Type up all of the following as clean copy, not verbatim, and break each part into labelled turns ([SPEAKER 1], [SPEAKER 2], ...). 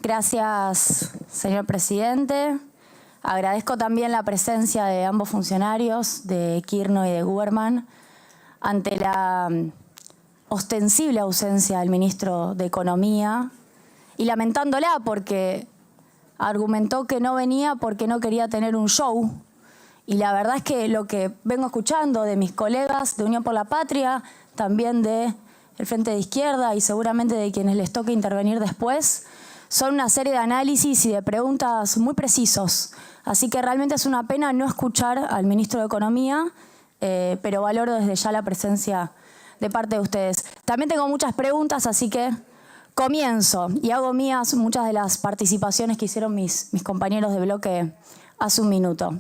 [SPEAKER 1] Gracias, señor presidente. Agradezco también la presencia de ambos funcionarios, de Kirchner y de Guberman, ante la ostensible ausencia del ministro de Economía y lamentándola porque argumentó que no venía porque no quería tener un show. Y la verdad es que lo que vengo escuchando de mis colegas de Unión por la Patria, también del Frente de Izquierda y seguramente de quienes les toque intervenir después, son una serie de análisis y de preguntas muy precisos. Así que realmente es una pena no escuchar al ministro de Economía, pero valoro desde ya la presencia de parte de ustedes. También tengo muchas preguntas, así que comienzo y hago mías muchas de las participaciones que hicieron mis compañeros de bloque hace un minuto.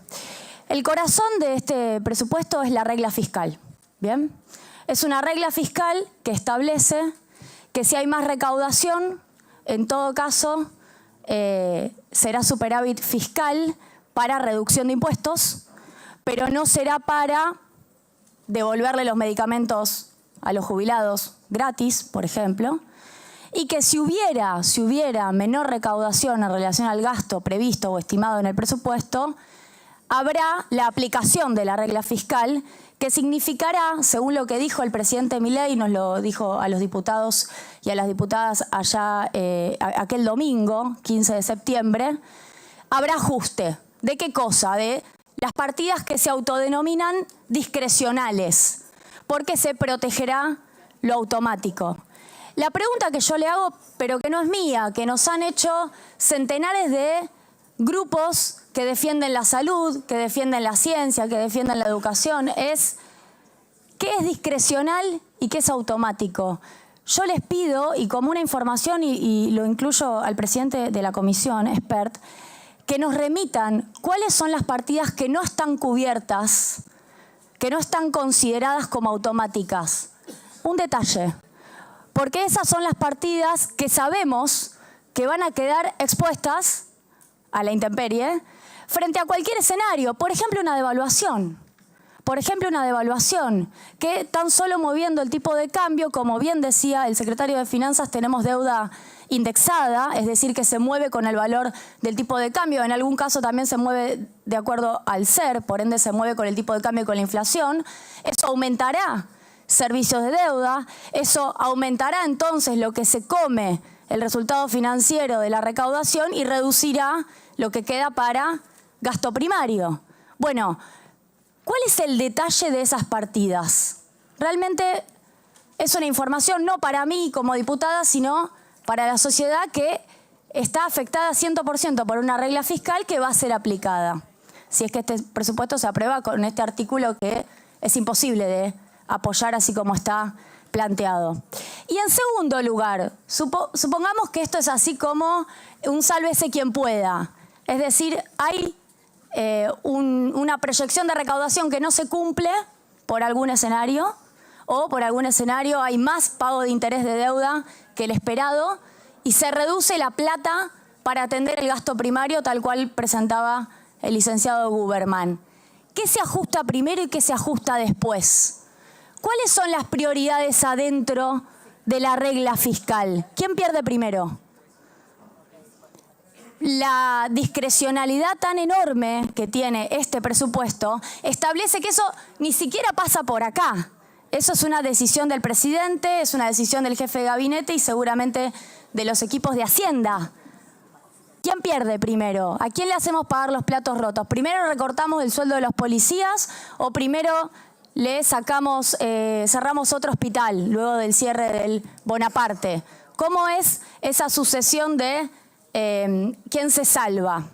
[SPEAKER 1] El corazón de este presupuesto es la regla fiscal, ¿bien? Es una regla fiscal que establece que si hay más recaudación, en todo caso, será superávit fiscal para reducción de impuestos, pero no será para devolverle los medicamentos a los jubilados gratis, por ejemplo, y que si hubiera menor recaudación en relación al gasto previsto o estimado en el presupuesto, habrá la aplicación de la regla fiscal, que significará, según lo que dijo el presidente Milei, nos lo dijo a los diputados y a las diputadas allá aquel domingo, 15 de septiembre, habrá ajuste. ¿De qué cosa? De las partidas que se autodenominan discrecionales, porque se protegerá lo automático. La pregunta que yo le hago, pero que no es mía, que nos han hecho centenares de grupos que defienden la salud, que defienden la ciencia, que defienden la educación, es ¿qué es discrecional y qué es automático? Yo les pido, y como una información, y lo incluyo al presidente de la comisión, expert, que nos remitan cuáles son las partidas que no están cubiertas, que no están consideradas como automáticas. Un detalle, porque esas son las partidas que sabemos que van a quedar expuestas a la intemperie frente a cualquier escenario, por ejemplo una devaluación. Que tan solo moviendo el tipo de cambio, como bien decía el secretario de Finanzas, tenemos deuda indexada, es decir, que se mueve con el valor del tipo de cambio. En algún caso también se mueve de acuerdo al SER, por ende se mueve con el tipo de cambio y con la inflación. Eso aumentará servicios de deuda, eso aumentará entonces lo que se come el resultado financiero de la recaudación y reducirá lo que queda para gasto primario. Bueno, ¿cuál es el detalle de esas partidas? Realmente es una información no para mí como diputada, sino para la sociedad que está afectada 100% por una regla fiscal que va a ser aplicada. Si es que este presupuesto se aprueba con este artículo que es imposible de apoyar así como está planteado. Y en segundo lugar, supongamos que esto es así como un sálvese quien pueda. Es decir, hay una proyección de recaudación que no se cumple por algún escenario, o por algún escenario hay más pago de interés de deuda que el esperado y se reduce la plata para atender el gasto primario tal cual presentaba el licenciado Guberman. ¿Qué se ajusta primero y qué se ajusta después? ¿Cuáles son las prioridades adentro de la regla fiscal? ¿Quién pierde primero? La discrecionalidad tan enorme que tiene este presupuesto establece que eso ni siquiera pasa por acá. Eso es una decisión del presidente, es una decisión del jefe de gabinete y seguramente de los equipos de Hacienda. ¿Quién pierde primero? ¿A quién le hacemos pagar los platos rotos? ¿Primero recortamos el sueldo de los policías o primero le sacamos, cerramos otro hospital luego del cierre del Bonaparte? ¿Cómo es esa sucesión de quién se salva?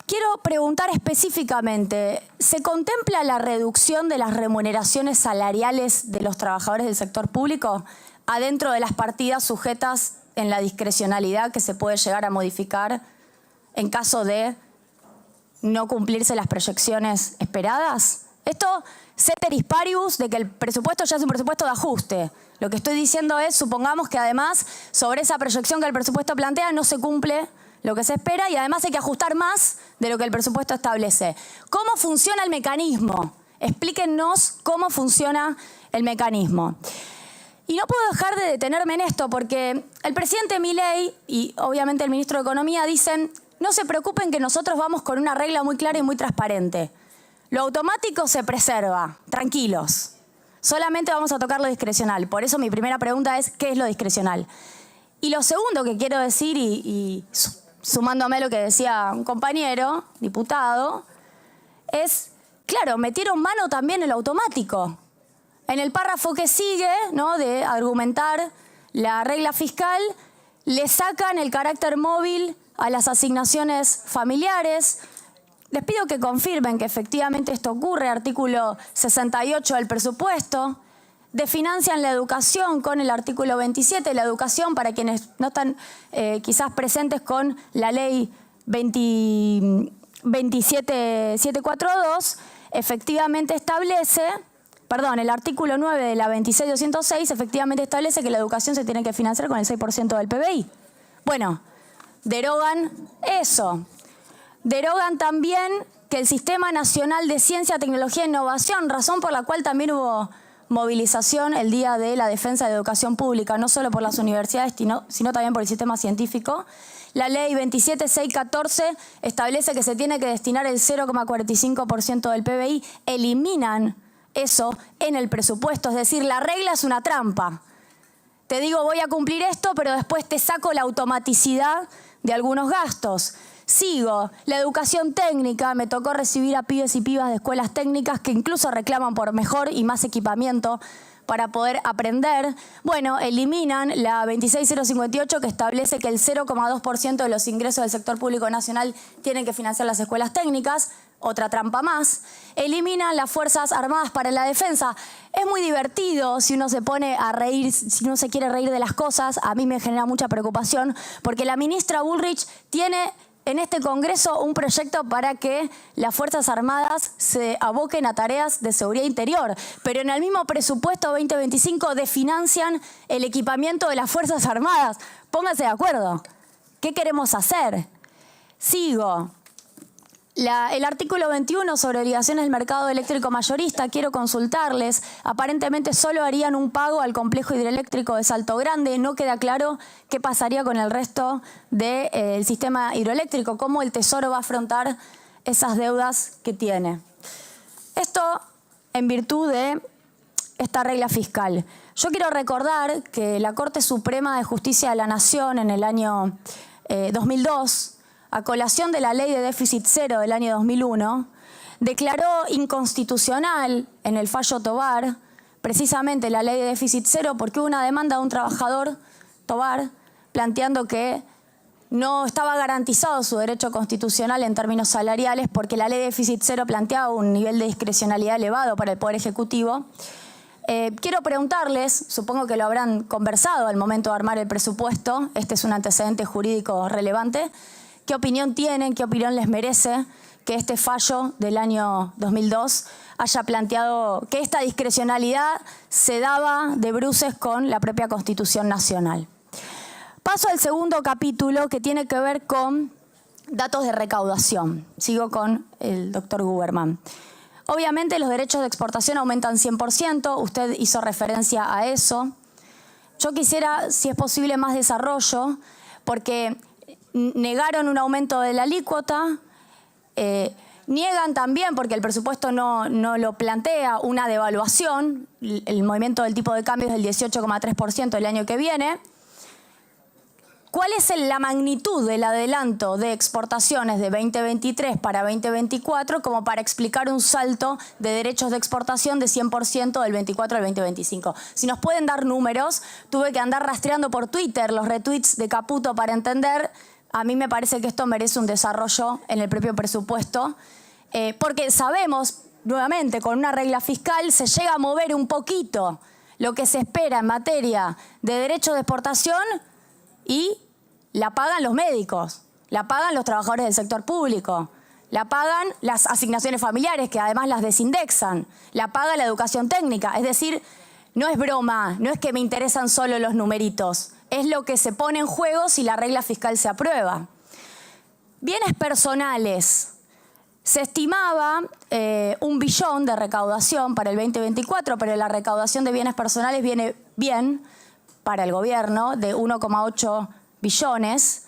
[SPEAKER 1] Quiero preguntar específicamente, ¿se contempla la reducción de las remuneraciones salariales de los trabajadores del sector público adentro de las partidas sujetas en la discrecionalidad que se puede llegar a modificar en caso de no cumplirse las proyecciones esperadas? Esto, ceteris paribus, de que el presupuesto ya es un presupuesto de ajuste. Lo que estoy diciendo es, supongamos que además, sobre esa proyección que el presupuesto plantea, no se cumple lo que se espera y además hay que ajustar más de lo que el presupuesto establece. ¿Cómo funciona el mecanismo? Explíquennos cómo funciona el mecanismo. Y no puedo dejar de detenerme en esto porque el presidente Milei y obviamente el ministro de Economía dicen: no se preocupen que nosotros vamos con una regla muy clara y muy transparente. Lo automático se preserva, tranquilos. Solamente vamos a tocar lo discrecional. Por eso mi primera pregunta es: ¿qué es lo discrecional? Y lo segundo que quiero decir, y sumándome a lo que decía un compañero, diputado, es, claro, metieron mano también en lo automático. En el párrafo que sigue, ¿no?, de argumentar la regla fiscal, le sacan el carácter móvil a las asignaciones familiares. Les pido que confirmen que efectivamente esto ocurre, artículo 68 del presupuesto. Desfinancian la educación con el artículo 27, la educación, para quienes no están quizás presentes con la ley 27742, efectivamente establece, perdón, el artículo 9 de la 26206 efectivamente establece que la educación se tiene que financiar con el 6% del PBI. Bueno, derogan eso. Derogan también que el Sistema Nacional de Ciencia, Tecnología e Innovación, razón por la cual también hubo movilización el día de la defensa de la educación pública, no solo por las universidades, sino también por el sistema científico. La ley 27614 establece que se tiene que destinar el 0,45% del PBI. Eliminan eso en el presupuesto, es decir, la regla es una trampa. Te digo, voy a cumplir esto, pero después te saco la automaticidad de algunos gastos. Sigo, la educación técnica, me tocó recibir a pibes y pibas de escuelas técnicas que incluso reclaman por mejor y más equipamiento para poder aprender. Bueno, eliminan la 26058 que establece que el 0,2% de los ingresos del sector público nacional tienen que financiar las escuelas técnicas. Otra trampa más. Eliminan las Fuerzas Armadas para la Defensa. Es muy divertido si uno se pone a reír, si uno se quiere reír de las cosas. A mí me genera mucha preocupación porque la ministra Bullrich tiene en este Congreso un proyecto para que las Fuerzas Armadas se aboquen a tareas de seguridad interior, pero en el mismo presupuesto 2025 desfinancian el equipamiento de las Fuerzas Armadas. Pónganse de acuerdo. ¿Qué queremos hacer? Sigo. El artículo 21 sobre obligaciones del mercado eléctrico mayorista, quiero consultarles. Aparentemente solo harían un pago al complejo hidroeléctrico de Salto Grande. No queda claro qué pasaría con el resto del sistema hidroeléctrico, cómo el Tesoro va a afrontar esas deudas que tiene. Esto en virtud de esta regla fiscal. Yo quiero recordar que la Corte Suprema de Justicia de la Nación en el año 2002, a colación de la Ley de Déficit Cero del año 2001, declaró inconstitucional en el fallo Tobar precisamente la Ley de Déficit Cero porque hubo una demanda de un trabajador, Tobar, planteando que no estaba garantizado su derecho constitucional en términos salariales porque la Ley de Déficit Cero planteaba un nivel de discrecionalidad elevado para el Poder Ejecutivo. Quiero preguntarles, supongo que lo habrán conversado al momento de armar el presupuesto, este es un antecedente jurídico relevante, ¿qué opinión tienen, qué opinión les merece que este fallo del año 2002 haya planteado que esta discrecionalidad se daba de bruces con la propia Constitución Nacional? Paso al segundo capítulo que tiene que ver con datos de recaudación. Sigo con el doctor Guberman. Obviamente los derechos de exportación aumentan 100%, usted hizo referencia a eso. Yo quisiera, si es posible, más desarrollo, porque negaron un aumento de la alícuota, niegan también, porque el presupuesto no lo plantea, una devaluación, el movimiento del tipo de cambio es del 18,3% el año que viene. ¿Cuál es la magnitud del adelanto de exportaciones de 2023 para 2024 como para explicar un salto de derechos de exportación de 100% del 24 al 2025? Si nos pueden dar números, tuve que andar rastreando por Twitter los retweets de Caputo para entender. A mí me parece que esto merece un desarrollo en el propio presupuesto, porque sabemos, nuevamente, con una regla fiscal se llega a mover un poquito lo que se espera en materia de derechos de exportación y la pagan los médicos, la pagan los trabajadores del sector público, la pagan las asignaciones familiares, que además las desindexan, la paga la educación técnica. Es decir, no es broma, no es que me interesan solo los numeritos, es lo que se pone en juego si la regla fiscal se aprueba. Bienes personales. Se estimaba 1 billón de recaudación para el 2024, pero la recaudación de bienes personales viene bien para el gobierno, de 1,8 billones.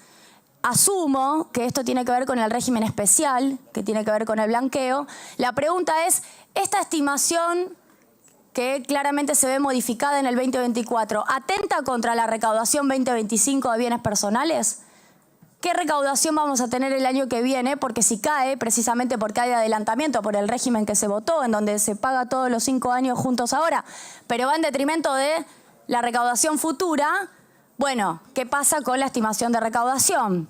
[SPEAKER 1] Asumo que esto tiene que ver con el régimen especial, que tiene que ver con el blanqueo. La pregunta es, ¿esta estimación que claramente se ve modificada en el 2024, atenta contra la recaudación 2025 de bienes personales? ¿Qué recaudación vamos a tener el año que viene? Porque si cae, precisamente porque hay adelantamiento por el régimen que se votó, en donde se paga todos los 5 años juntos ahora, pero va en detrimento de la recaudación futura. Bueno, ¿qué pasa con la estimación de recaudación?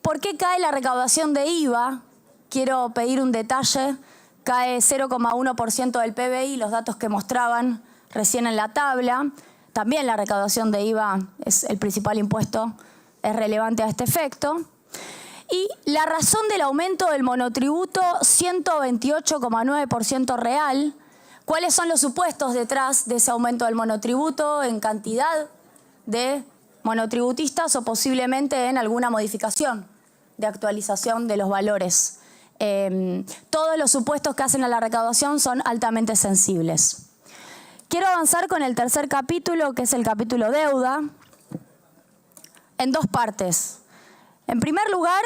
[SPEAKER 1] ¿Por qué cae la recaudación de IVA? Quiero pedir un detalle. Cae 0,1% del PBI, los datos que mostraban recién en la tabla. También la recaudación de IVA es el principal impuesto, es relevante a este efecto. Y la razón del aumento del monotributo, 128,9% real. ¿Cuáles son los supuestos detrás de ese aumento del monotributo en cantidad de monotributistas o posiblemente en alguna modificación de actualización de los valores? Todos los supuestos que hacen a la recaudación son altamente sensibles. Quiero avanzar con el tercer capítulo, que es el capítulo deuda, en dos partes. En primer lugar,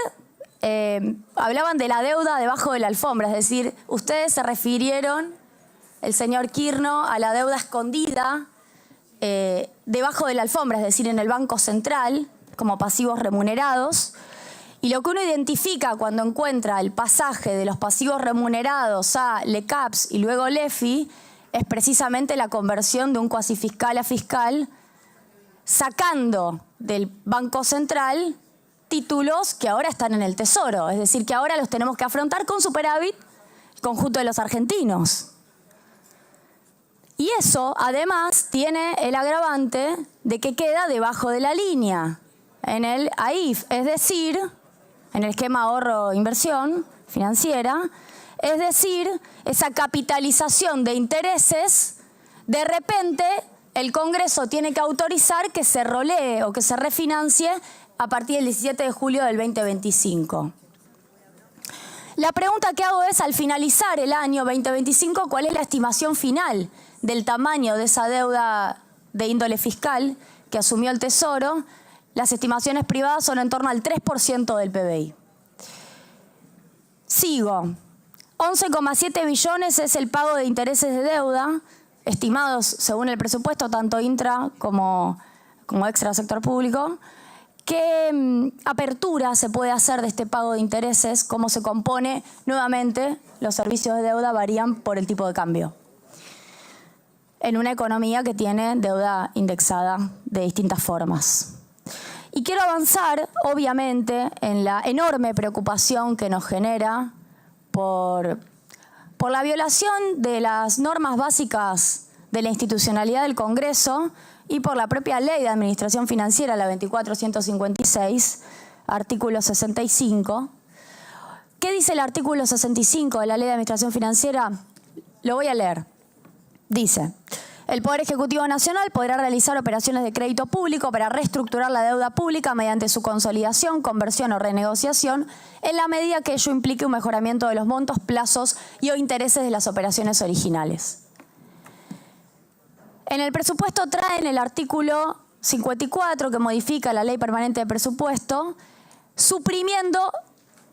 [SPEAKER 1] hablaban de la deuda debajo de la alfombra, es decir, ustedes se refirieron, el señor Kirno, a la deuda escondida debajo de la alfombra, es decir, en el Banco Central, como pasivos remunerados. Y lo que uno identifica cuando encuentra el pasaje de los pasivos remunerados a LECAPS y luego LEFI es precisamente la conversión de un cuasifiscal a fiscal, sacando del Banco Central títulos que ahora están en el Tesoro. Es decir, que ahora los tenemos que afrontar con superávit el conjunto de los argentinos. Y eso, además, tiene el agravante de que queda debajo de la línea, en el AIF, es decir, en el esquema ahorro-inversión financiera, es decir, esa capitalización de intereses, de repente el Congreso tiene que autorizar que se rolee o que se refinancie a partir del 17 de julio del 2025. La pregunta que hago es, al finalizar el año 2025, ¿cuál es la estimación final del tamaño de esa deuda de índole fiscal que asumió el Tesoro? Las estimaciones privadas son en torno al 3% del PBI. Sigo. 11,7 billones es el pago de intereses de deuda, estimados según el presupuesto, tanto intra como extra sector público. ¿Qué apertura se puede hacer de este pago de intereses? ¿Cómo se compone? Nuevamente, los servicios de deuda varían por el tipo de cambio, en una economía que tiene deuda indexada de distintas formas. Y quiero avanzar, obviamente, en la enorme preocupación que nos genera por la violación de las normas básicas de la institucionalidad del Congreso y por la propia Ley de Administración Financiera, la 24.156, artículo 65. ¿Qué dice el artículo 65 de la Ley de Administración Financiera? Lo voy a leer. Dice: el Poder Ejecutivo Nacional podrá realizar operaciones de crédito público para reestructurar la deuda pública mediante su consolidación, conversión o renegociación en la medida que ello implique un mejoramiento de los montos, plazos y o intereses de las operaciones originales. En el presupuesto traen el artículo 54 que modifica la Ley Permanente de Presupuesto, suprimiendo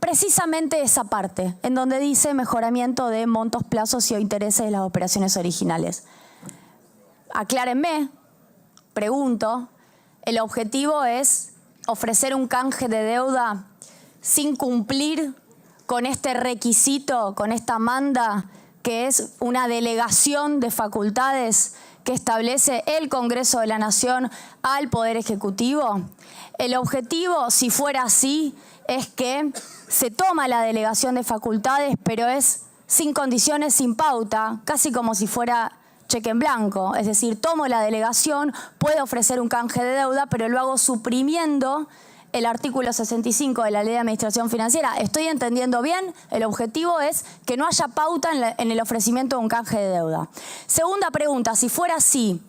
[SPEAKER 1] precisamente esa parte, en donde dice mejoramiento de montos, plazos y o intereses de las operaciones originales. Aclárenme, pregunto, ¿el objetivo es ofrecer un canje de deuda sin cumplir con este requisito, con esta manda, que es una delegación de facultades que establece el Congreso de la Nación al Poder Ejecutivo? El objetivo, si fuera así, es que se toma la delegación de facultades, pero es sin condiciones, sin pauta, casi como si fuera cheque en blanco. Es decir, tomo la delegación, puedo ofrecer un canje de deuda, pero lo hago suprimiendo el artículo 65 de la Ley de Administración Financiera. ¿Estoy entendiendo bien? El objetivo es que no haya pauta en el ofrecimiento de un canje de deuda. Segunda pregunta, si fuera así,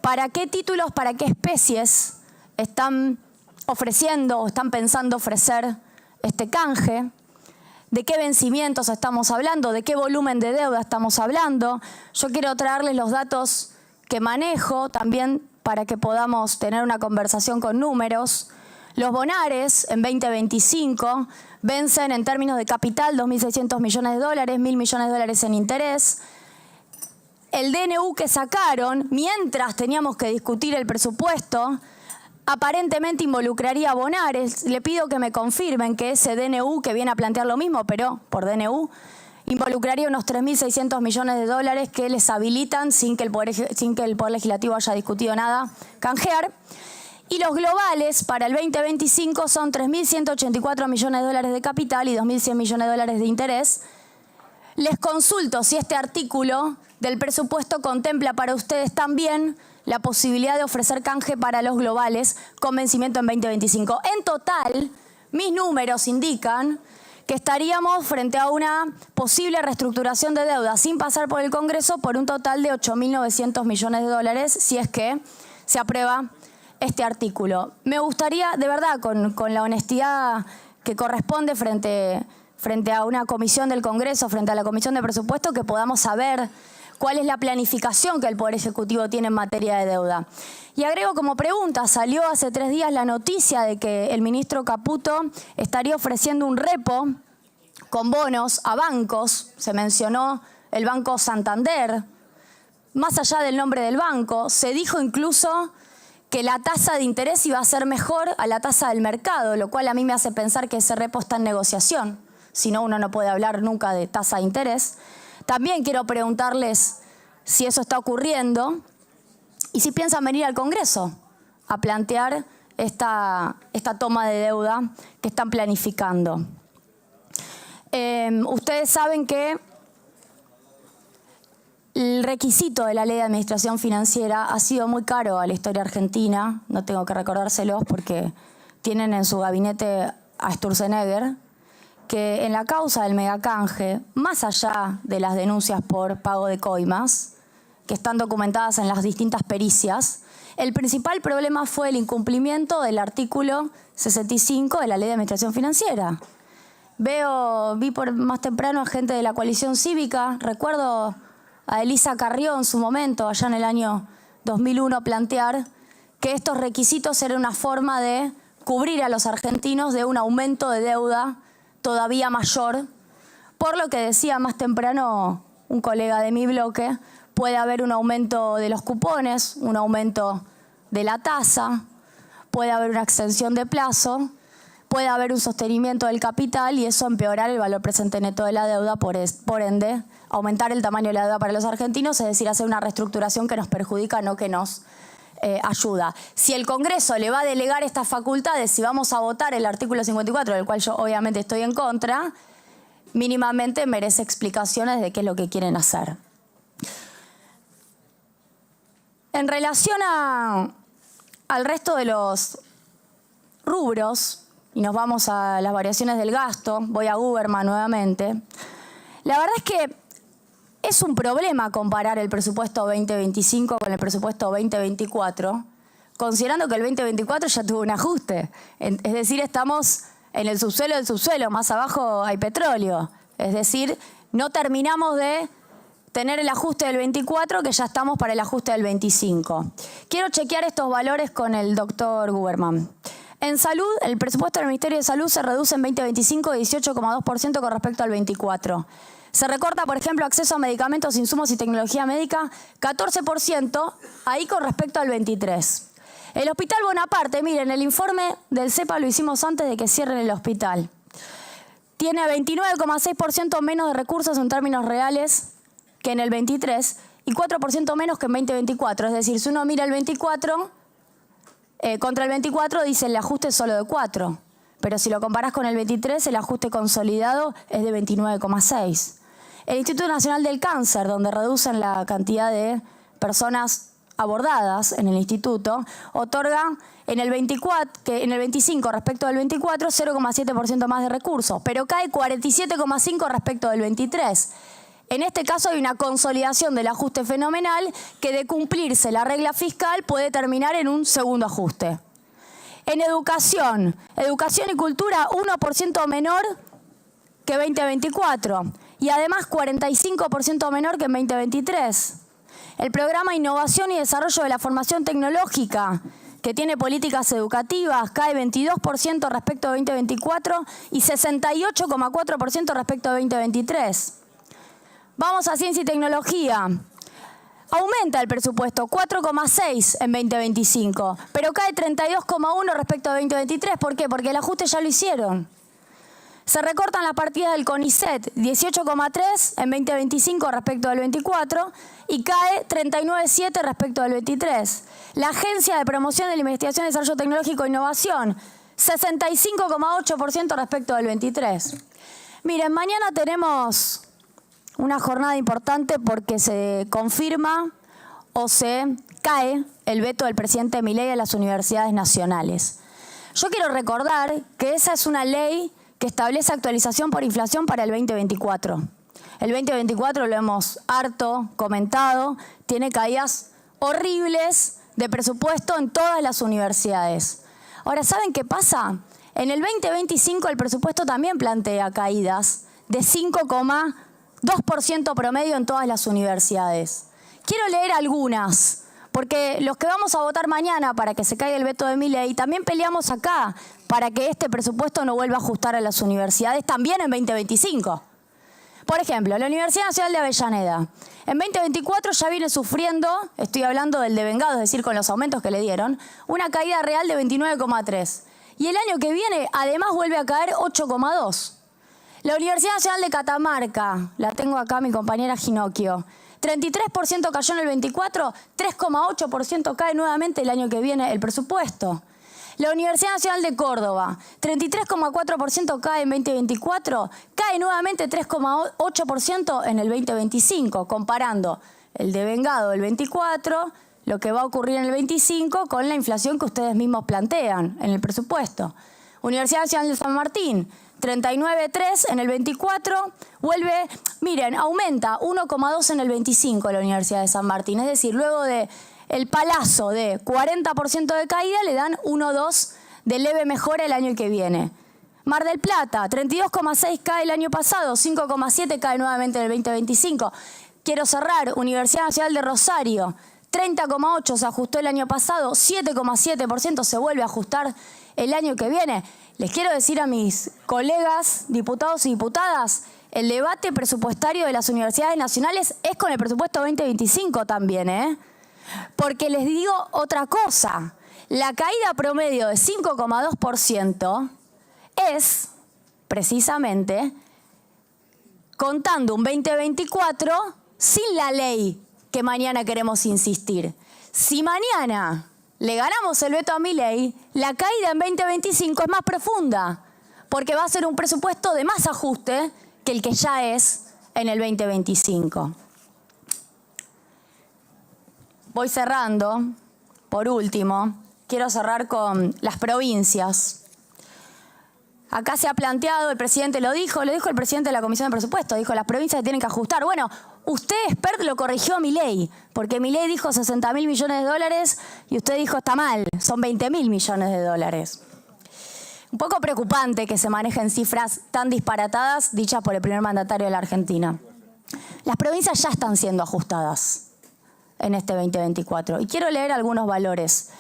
[SPEAKER 1] ¿para qué títulos, para qué especies están ofreciendo o están pensando ofrecer este canje? de qué vencimientos estamos hablando, de qué volumen de deuda estamos hablando. Yo quiero traerles los datos que manejo también para que podamos tener una conversación con números. Los bonares en 2025 vencen en términos de capital 2.600 millones de dólares, 1.000 millones de dólares en interés. El DNU que sacaron, mientras teníamos que discutir el presupuesto, aparentemente involucraría a bonares. Le pido que me confirmen que ese DNU, que viene a plantear lo mismo, pero por DNU, involucraría unos 3.600 millones de dólares que les habilitan, sin que el Poder Legislativo haya discutido nada, canjear. Y los globales para el 2025 son 3.184 millones de dólares de capital y 2.100 millones de dólares de interés. Les consulto si este artículo del presupuesto contempla para ustedes también la posibilidad de ofrecer canje para los globales con vencimiento en 2025. En total, mis números indican que estaríamos frente a una posible reestructuración de deuda sin pasar por el Congreso por un total de 8.900 millones de dólares si es que se aprueba este artículo. Me gustaría, de verdad, con la honestidad que corresponde frente a una comisión del Congreso, frente a la Comisión de Presupuesto, que podamos saber cuál es la planificación que el Poder Ejecutivo tiene en materia de deuda. Y agrego como pregunta, salió hace 3 días la noticia de que el ministro Caputo estaría ofreciendo un repo con bonos a bancos. Se mencionó el Banco Santander. Más allá del nombre del banco, se dijo incluso que la tasa de interés iba a ser mejor a la tasa del mercado, lo cual a mí me hace pensar que ese repo está en negociación. Si no, uno no puede hablar nunca de tasa de interés. También quiero preguntarles si eso está ocurriendo y si piensan venir al Congreso a plantear esta toma de deuda que están planificando. Ustedes saben que el requisito de la Ley de Administración Financiera ha sido muy caro a la historia argentina. No tengo que recordárselos porque tienen en su gabinete a Sturzenegger, que en la causa del megacanje, más allá de las denuncias por pago de coimas, que están documentadas en las distintas pericias, el principal problema fue el incumplimiento del artículo 65 de la Ley de Administración Financiera. Vi por más temprano a gente de la coalición cívica, recuerdo a Elisa Carrió en su momento, allá en el año 2001, plantear que estos requisitos eran una forma de cubrir a los argentinos de un aumento de deuda todavía mayor, por lo que decía más temprano un colega de mi bloque, puede haber un aumento de los cupones, un aumento de la tasa, puede haber una extensión de plazo, puede haber un sostenimiento del capital y eso empeorar el valor presente neto de la deuda, por ende, aumentar el tamaño de la deuda para los argentinos, es decir, hacer una reestructuración que nos perjudica, no que nos ayuda. Si el Congreso le va a delegar estas facultades, si vamos a votar el artículo 54, del cual yo obviamente estoy en contra, mínimamente merece explicaciones de qué es lo que quieren hacer. En relación al resto de los rubros, y nos vamos a las variaciones del gasto, voy a Guberman nuevamente, la verdad es que es un problema comparar el presupuesto 2025 con el presupuesto 2024, considerando que el 2024 ya tuvo un ajuste. Es decir, estamos en el subsuelo del subsuelo, más abajo hay petróleo. Es decir, no terminamos de tener el ajuste del 24, que ya estamos para el ajuste del 25. Quiero chequear estos valores con el doctor Guberman. En salud, el presupuesto del Ministerio de Salud se reduce en 2025 de 18,2% con respecto al 24. Se recorta, por ejemplo, acceso a medicamentos, insumos y tecnología médica, 14%, ahí con respecto al 23. El Hospital Bonaparte, miren, el informe del CEPA lo hicimos antes de que cierren el hospital. Tiene 29,6% menos de recursos en términos reales que en el 23 y 4% menos que en 2024. Es decir, si uno mira el 24, contra el 24 dice el ajuste es solo de 4. Pero si lo comparás con el 23, el ajuste consolidado es de 29,6. El Instituto Nacional del Cáncer, donde reducen la cantidad de personas abordadas en el instituto, otorga en el 25 respecto del 24 0,7% más de recursos, pero cae 47,5% respecto del 23. En este caso hay una consolidación del ajuste fenomenal que, de cumplirse la regla fiscal, puede terminar en un segundo ajuste. En educación y cultura, 1% menor que 2024 y además 45% menor que en 2023. El programa Innovación y Desarrollo de la Formación Tecnológica, que tiene políticas educativas, cae 22% respecto a 2024 y 68,4% respecto a 2023. Vamos a Ciencia y Tecnología. Aumenta el presupuesto, 4,6 en 2025, pero cae 32,1 respecto a 2023. ¿Por qué? Porque el ajuste ya lo hicieron. Se recortan las partidas del CONICET, 18,3 en 2025 respecto al 24 y cae 39,7 respecto al 23. La Agencia de Promoción de la Investigación, Desarrollo Tecnológico e Innovación, 65,8% respecto al 23. Miren, mañana tenemos una jornada importante porque se confirma o se cae el veto del presidente Milei a las universidades nacionales. Yo quiero recordar que esa es una ley que establece actualización por inflación para el 2024. El 2024 lo hemos harto comentado, tiene caídas horribles de presupuesto en todas las universidades. Ahora, ¿saben qué pasa? En el 2025 el presupuesto también plantea caídas de 5,2% promedio en todas las universidades. Quiero leer algunas, porque los que vamos a votar mañana para que se caiga el veto de Milei, también peleamos acá para que este presupuesto no vuelva a ajustar a las universidades también en 2025. Por ejemplo, la Universidad Nacional de Avellaneda. En 2024 ya viene sufriendo, estoy hablando del devengado, es decir, con los aumentos que le dieron, una caída real de 29,3. Y el año que viene, además, vuelve a caer 8,2. La Universidad Nacional de Catamarca, la tengo acá mi compañera Ginocchio, 33% cayó en el 24, 3,8% cae nuevamente el año que viene el presupuesto. La Universidad Nacional de Córdoba, 33,4% cae en 2024, cae nuevamente 3,8% en el 2025, comparando el devengado del 24, lo que va a ocurrir en el 25, con la inflación que ustedes mismos plantean en el presupuesto. Universidad Nacional de San Martín, 39,3 en el 24, vuelve, miren, aumenta 1,2 en el 25 la Universidad de San Martín. Es decir, luego de el palazo de 40% de caída, le dan 1,2 de leve mejora el año que viene. Mar del Plata, 32,6 cae el año pasado, 5,7 cae nuevamente en el 2025. Quiero cerrar, Universidad Nacional de Rosario, 30,8 se ajustó el año pasado, 7,7% se vuelve a ajustar el año que viene. Les quiero decir a mis colegas, diputados y diputadas, el debate presupuestario de las universidades nacionales es con el presupuesto 2025 también, ¿eh? Porque les digo otra cosa, la caída promedio de 5,2% es precisamente contando un 2024 sin la ley que mañana queremos insistir. Si mañana le ganamos el veto a Milei, la caída en 2025 es más profunda, porque va a ser un presupuesto de más ajuste que el que ya es en el 2025. Voy cerrando. Por último, quiero cerrar con las provincias. Acá se ha planteado, el presidente lo dijo el presidente de la Comisión de Presupuestos, dijo las provincias tienen que ajustar. Bueno, usted, expert, lo corrigió a Milei, porque Milei dijo 60.000 millones de dólares y usted dijo está mal, son 20.000 millones de dólares. Un poco preocupante que se manejen cifras tan disparatadas dichas por el primer mandatario de la Argentina. Las provincias ya están siendo ajustadas en este 2024 y quiero leer algunos valores.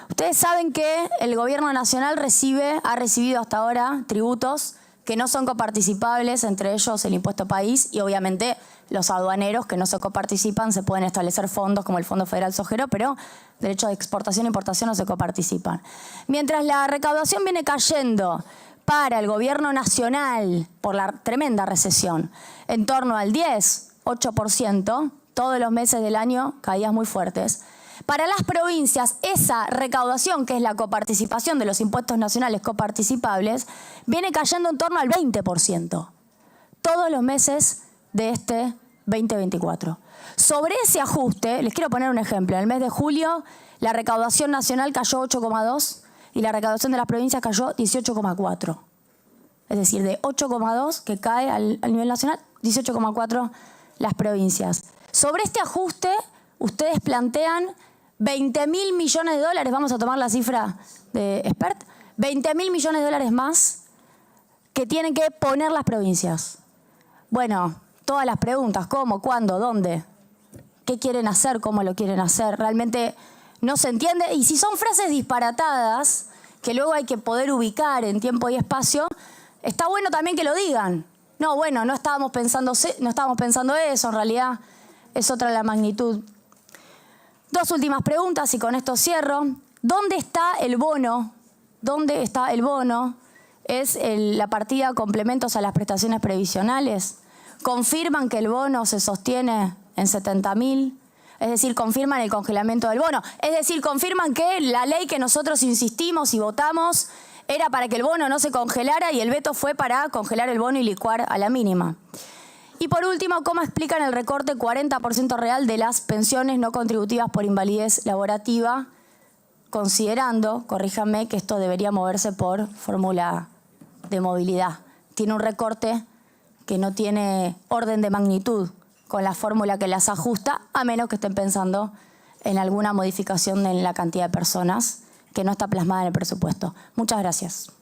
[SPEAKER 1] Ustedes saben que el gobierno nacional ha recibido hasta ahora tributos que no son coparticipables, entre ellos el impuesto país y obviamente los aduaneros que no se coparticipan, se pueden establecer fondos como el Fondo Federal Sojero, pero derechos de exportación e importación no se coparticipan. Mientras la recaudación viene cayendo para el gobierno nacional por la tremenda recesión en torno al 8%, todos los meses del año caídas muy fuertes. Para las provincias, esa recaudación, que es la coparticipación de los impuestos nacionales coparticipables, viene cayendo en torno al 20%. Todos los meses de este 2024. Sobre ese ajuste, les quiero poner un ejemplo. En el mes de julio, la recaudación nacional cayó 8,2 y la recaudación de las provincias cayó 18,4. Es decir, de 8,2 que cae al nivel nacional, 18,4 las provincias. Sobre este ajuste, ustedes plantean 20.000 millones de dólares, vamos a tomar la cifra de expert, 20.000 millones de dólares más que tienen que poner las provincias. Bueno, todas las preguntas, ¿cómo, cuándo, dónde? ¿Qué quieren hacer? ¿Cómo lo quieren hacer? Realmente no se entiende. Y si son frases disparatadas, que luego hay que poder ubicar en tiempo y espacio, está bueno también que lo digan. No, bueno, no estábamos pensando eso, en realidad es otra la magnitud. Dos últimas preguntas y con esto cierro. ¿Dónde está el bono? ¿Dónde está el bono? ¿Es la partida complementos a las prestaciones previsionales? ¿Confirman que el bono se sostiene en 70.000? Es decir, confirman el congelamiento del bono. Es decir, confirman que la ley que nosotros insistimos y votamos era para que el bono no se congelara y el veto fue para congelar el bono y licuar a la mínima. Y por último, ¿cómo explican el recorte 40% real de las pensiones no contributivas por invalidez laborativa, considerando, corríjanme, que esto debería moverse por fórmula de movilidad? Tiene un recorte que no tiene orden de magnitud con la fórmula que las ajusta, a menos que estén pensando en alguna modificación en la cantidad de personas que no está plasmada en el presupuesto. Muchas gracias.